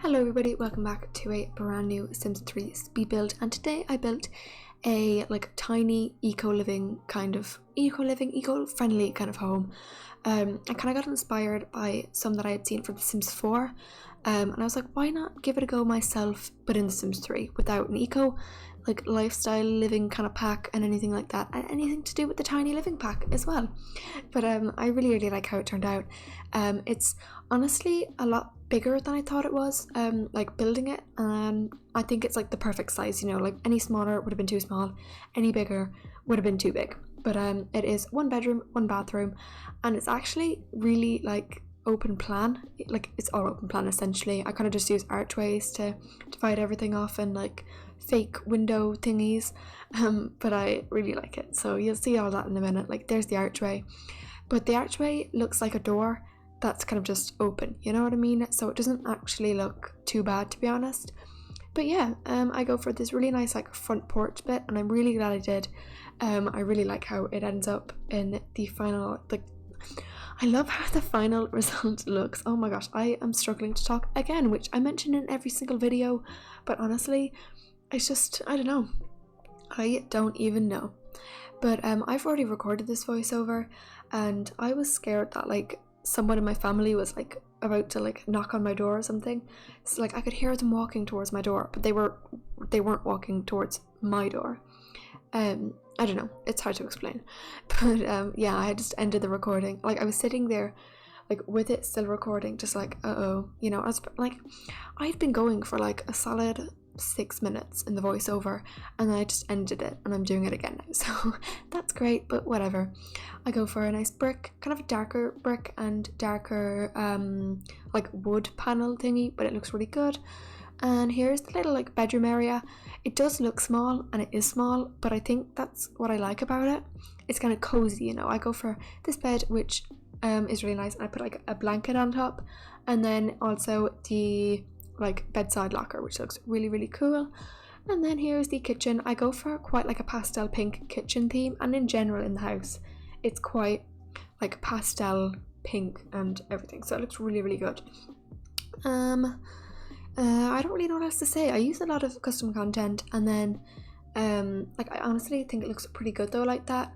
Hello everybody, welcome back to a brand new Sims 3 speed build, and today I built a tiny eco-friendly kind of home. I kind of got inspired by some that I had seen from The Sims 4, and I was like, why not give it a go myself, but in The Sims 3 without an eco lifestyle living kind of pack and anything like that, and anything to do with the tiny living pack as well. But I really like how it turned out. It's honestly a lot bigger than I thought it was, building it, and I think it's the perfect size, any smaller would have been too small, any bigger would have been too big. But it is 1 bedroom, 1 bathroom, and it's actually really open plan. It's all open plan essentially. I kind of just use archways to divide everything off and fake window thingies, but I really like it, so you'll see all that in a minute. There's the archway, but the archway looks like a door that's kind of just open, you know what I mean? So it doesn't actually look too bad, to be honest. But yeah, I go for this really nice front porch bit, and I'm really glad I did. I really like how it ends up in the final, I love how the final result looks. Oh my gosh, I am struggling to talk again, which I mention in every single video, but honestly, it's just, I don't know. I don't even know. But I've already recorded this voiceover, and I was scared that someone in my family was about to knock on my door or something. So I could hear them walking towards my door, but they weren't walking towards my door. I don't know, it's hard to explain. But yeah, I just ended the recording. I was sitting there with it still recording, just uh-oh, I was I'd been going for a solid 6 minutes in the voiceover, and then I just ended it, and I'm doing it again now, so that's great. But whatever, I go for a nice brick, kind of a darker brick and darker wood panel thingy, but it looks really good. And here's the little bedroom area. It does look small, and it is small, but I think that's what I like about it. It's kind of cozy, I go for this bed, which is really nice, and I put a blanket on top, and then also the bedside locker, which looks really cool. And then here's the kitchen. I go for quite a pastel pink kitchen theme, and in general in the house it's quite pastel pink and everything, so it looks really good. I don't really know what else to say. I use a lot of custom content, and then I honestly think it looks pretty good though like that.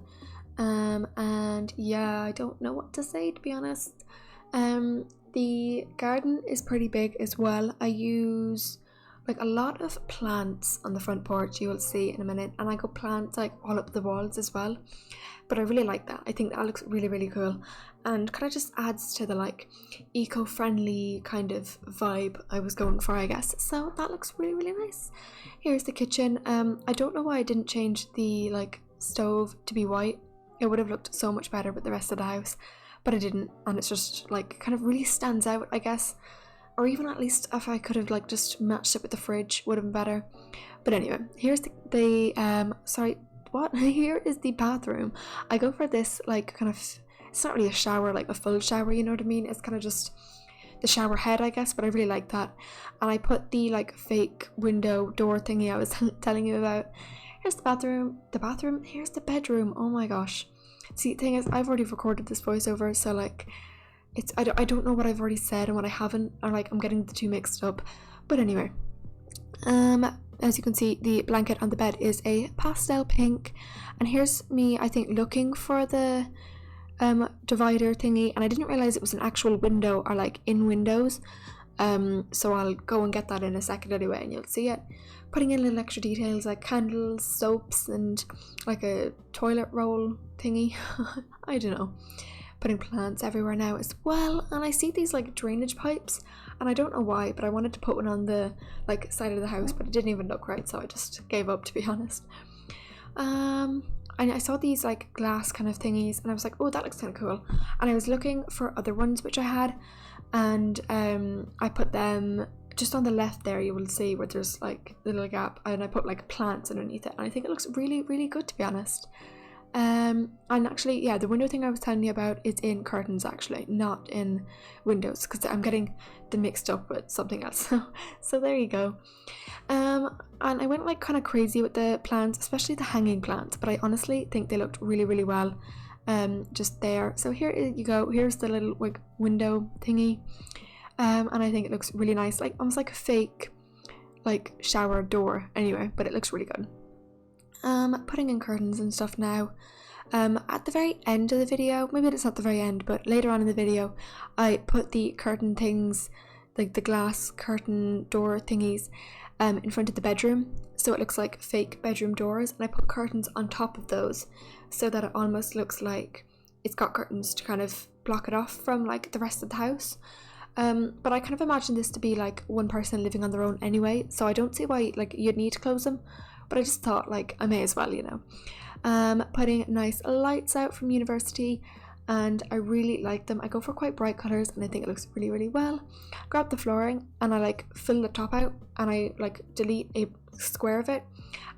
And yeah, I don't know what to say, to be honest. The garden is pretty big as well. I use a lot of plants on the front porch, you will see in a minute, and I got plants all up the walls as well. But I really like that. I think that looks really cool, and kind of just adds to the eco-friendly kind of vibe I was going for, I guess. So that looks really nice. Here's the kitchen. I don't know why I didn't change the stove to be white. It would have looked so much better with the rest of the house, but I didn't, and it's just kind of really stands out, I guess. Or even at least if I could have just matched it with the fridge, would have been better. But anyway, here's here is the bathroom. I go for this kind of, it's not really a shower, a full shower, you know what I mean? It's kind of just the shower head, I guess, but I really like that. And I put the fake window door thingy I was telling you about. Here's the bathroom, here's the bedroom. Oh my gosh. See, the thing is, I've already recorded this voiceover, so it's I don't know what I've already said and what I haven't, or I'm getting the two mixed up. But anyway, as you can see, the blanket on the bed is a pastel pink, and here's me, I think, looking for the divider thingy, and I didn't realize it was an actual window, or in windows. So I'll go and get that in a second anyway, and you'll see it. Putting in little extra details like candles, soaps, and a toilet roll thingy. I don't know. Putting plants everywhere now as well, and I see these drainage pipes, and I don't know why, but I wanted to put one on the side of the house, but it didn't even look right, so I just gave up, to be honest. And I saw these glass kind of thingies, and I was like, oh, that looks kind of cool. And I was looking for other ones which I had, and I put them just on the left there. You will see where there's a little gap, and I put plants underneath it, and I think it looks really good, to be honest. And actually, yeah, the window thing I was telling you about is in curtains, actually, not in windows, because I'm getting them mixed up with something else. So there you go. And I went kind of crazy with the plants, especially the hanging plants, but I honestly think they looked really well just there. So here you go. Here's the little window thingy. and I think it looks really nice, like almost like a fake like shower door anyway, but it looks really good. Putting in curtains and stuff now. At the very end of the video, maybe it's not the very end, but later on in the video, I put the curtain things, like the glass curtain door thingies, in front of the bedroom, so it looks like fake bedroom doors, and I put curtains on top of those so that it almost looks like it's got curtains to kind of block it off from like the rest of the house. But I kind of imagine this to be like one person living on their own anyway, so I don't see why like you'd need to close them, but I just thought like I may as well, you know. Putting nice lights out from university, and I really like them. I go for quite bright colors and I think it looks really, really well. Grab the flooring and I like fill the top out and I like delete a square of it,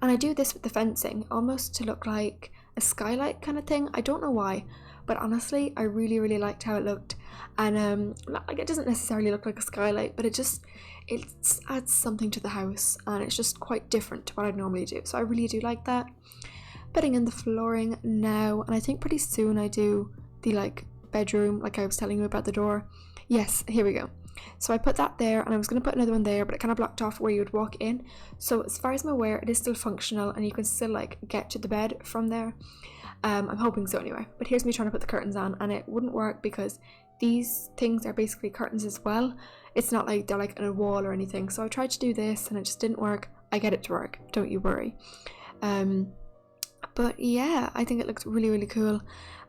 and I do this with the fencing almost to look like a skylight kind of thing. I don't know why, but honestly I really, really liked how it looked. And like it doesn't necessarily look like a skylight, but it adds something to the house, and it's just quite different to what I'd normally do, so I really do like that. Putting in the flooring now, and I think pretty soon I do the like bedroom, like I was telling you about the door. Yes, here we go. So I put that there, and I was going to put another one there, but it kind of blocked off where you would walk in. So as far as I'm aware, it is still functional and you can still like get to the bed from there. I'm hoping so anyway. But here's me trying to put the curtains on, and it wouldn't work because these things are basically curtains as well. It's not like they're like on a wall or anything. So I tried to do this and it just didn't work. I get it to work, don't you worry. But yeah, I think it looks really, really cool,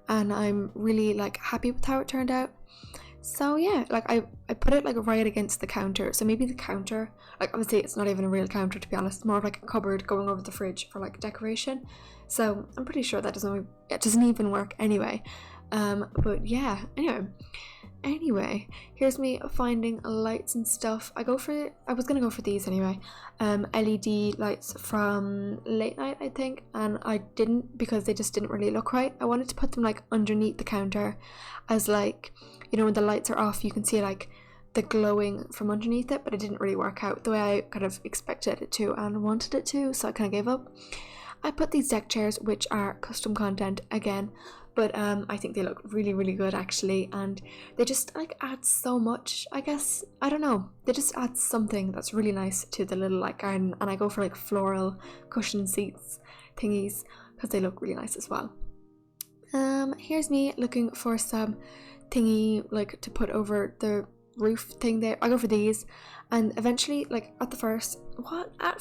and I'm really like happy with how it turned out. So yeah, like I put it like right against the counter, so maybe the counter, like obviously it's not even a real counter to be honest, more of like a cupboard going over the fridge for like decoration. So I'm pretty sure that doesn't even work anyway. But yeah, anyway, here's me finding lights and stuff. I was gonna go for these anyway, LED lights from Late Night I think, and I didn't because they just didn't really look right. I wanted to put them like underneath the counter as like, you know, when the lights are off you can see like the glowing from underneath it, but it didn't really work out the way I kind of expected it to and wanted it to, so I kind of gave up. I put these deck chairs, which are custom content again, but I think they look really, really good actually, and they just like add so much, I guess. I don't know, they just add something that's really nice to the little like garden, and I go for like floral cushion seats thingies because they look really nice as well. Here's me looking for some thingy like to put over the roof thing there. I go for these, and eventually like at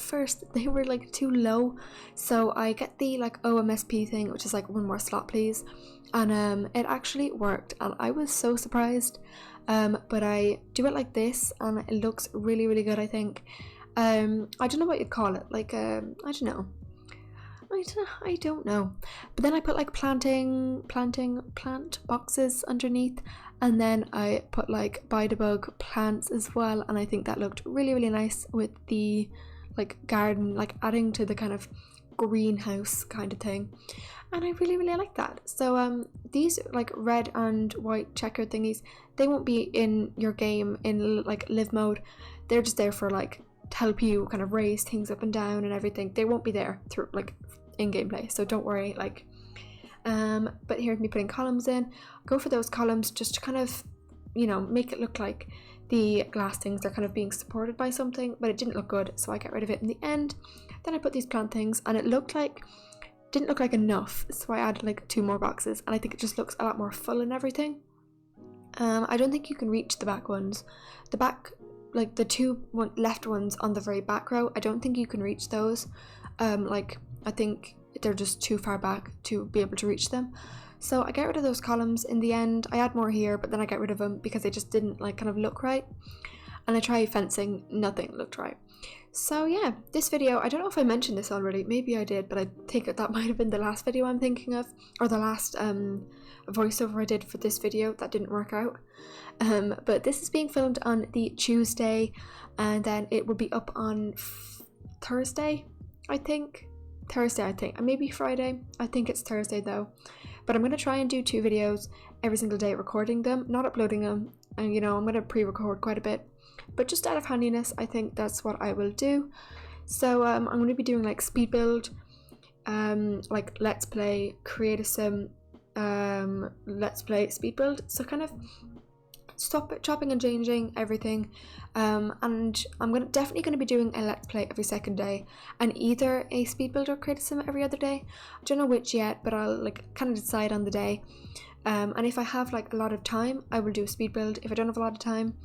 first they were like too low, so I get the like OMSP thing, which is like one more slot please, and it actually worked and I was so surprised. But I do it like this and it looks really, really good I think. I don't know what you'd call it, like I don't know. But then I put like plant boxes underneath, and then I put like Bidebug plants as well, and I think that looked really, really nice with the like garden, like adding to the kind of greenhouse kind of thing, and I really, really like that. So these like red and white checkered thingies, they won't be in your game in like live mode. They're just there for like to help you kind of raise things up and down and everything. They won't be there through like in gameplay, so don't worry. Like but here's me putting columns in. Go for those columns just to kind of, you know, make it look like the glass things are kind of being supported by something, but it didn't look good, so I get rid of it in the end. Then I put these plant things, and it didn't look like enough, so I added like 2 more boxes, and I think it just looks a lot more full and everything. I don't think you can reach the back ones. The back, like the 2 left ones on the very back row, I don't think you can reach those. Like I think they're just too far back to be able to reach them. So I get rid of those columns in the end. I add more here, but then I get rid of them because they just didn't like kind of look right. And I try fencing, nothing looked right. So yeah, this video, I don't know if I mentioned this already, maybe I did, but I think that might have been the last video I'm thinking of, or the last voiceover I did for this video that didn't work out. But this is being filmed on the Tuesday, and then it will be up on Thursday, I think, maybe Friday. I think it's Thursday though. But I'm going to try and do 2 videos every single day, recording them, not uploading them, and you know, I'm going to pre-record quite a bit, but just out of handiness, I think that's what I will do. So I'm going to be doing like speed build, like let's play, create a sim, let's play, speed build, so kind of stop chopping and changing everything, and I'm definitely going to be doing a let's play every second day, and either a speed build or create a sim every other day. I don't know which yet, but I'll like kind of decide on the day. And if I have like a lot of time, I will do a speed build. If I don't have a lot of time,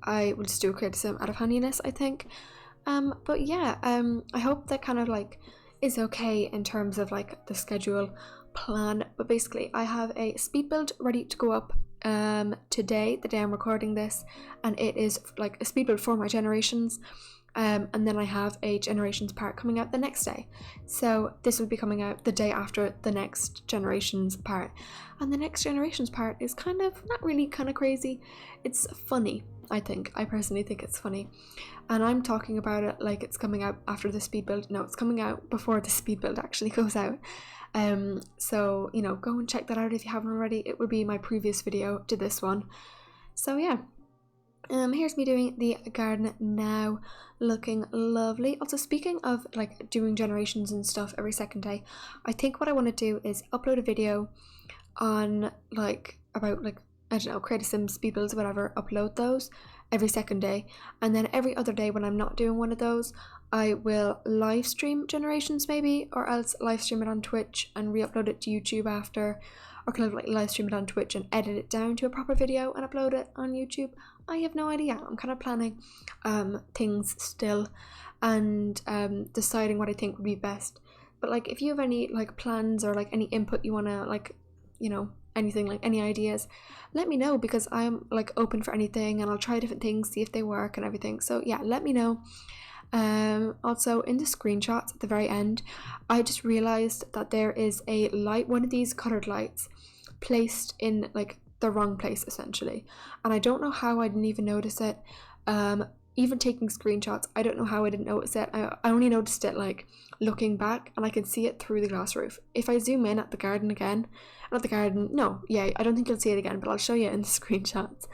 I will just do a create a sim out of handiness, I think. But yeah, I hope that kind of like is okay in terms of like the schedule plan. But basically I have a speed build ready to go up today, the day I'm recording this, and it is like a speed build for my generations. And then I have a generations part coming out the next day, so this will be coming out the day after the next generations part. And the next generations part is kind of not really kind of crazy, it's funny. I personally think it's funny, and I'm talking about it like it's coming out after the speed build. No, it's coming out before the speed build actually goes out. So you know, go and check that out if you haven't already. It would be my previous video to this one. So yeah, here's me doing the garden now, looking lovely. Also, speaking of like doing generations and stuff every second day, I think what I want to do is upload a video on like about like, I don't know, create a sim, speed builds, whatever, upload those every second day, and then every other day when I'm not doing one of those, I will live stream generations maybe, or else live stream it on Twitch and re-upload it to YouTube after, or kind of like live stream it on Twitch and edit it down to a proper video and upload it on YouTube. I have no idea. I'm kind of planning things still, and deciding what I think would be best. But like, if you have any like plans or like any input you want to like, you know, anything, like any ideas, let me know, because I'm like open for anything, and I'll try different things, see if they work and everything. So yeah, let me know. Also, in the screenshots at the very end, I just realized that there is a light, one of these colored lights, placed in like the wrong place essentially, and I don't know how I didn't even notice it. Even taking screenshots, I don't know how I didn't notice it. I only noticed it like looking back, and I can see it through the glass roof. If I zoom in at the garden again, not the garden, no, yeah, I don't think you'll see it again, but I'll show you in the screenshots.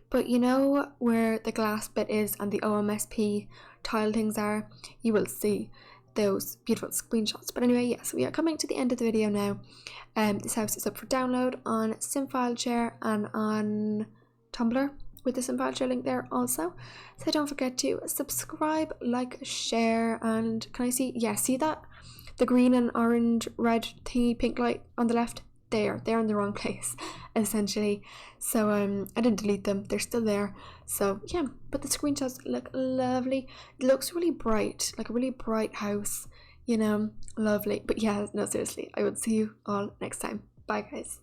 But you know where the glass bit is and the OMSP tile things are, you will see those beautiful screenshots. But anyway, yes, we are coming to the end of the video now. This house is up for download on SimFileShare and on Tumblr, with the SimFileShare link there also. So don't forget to subscribe, like, share, and can I see, yeah, see that? The green and orange, red thingy, pink light on the left? They're in the wrong place, essentially. So I didn't delete them, they're still there. So yeah, but the screenshots look lovely. It looks really bright, like a really bright house, you know, lovely. But yeah, no, seriously, I will see you all next time. Bye guys.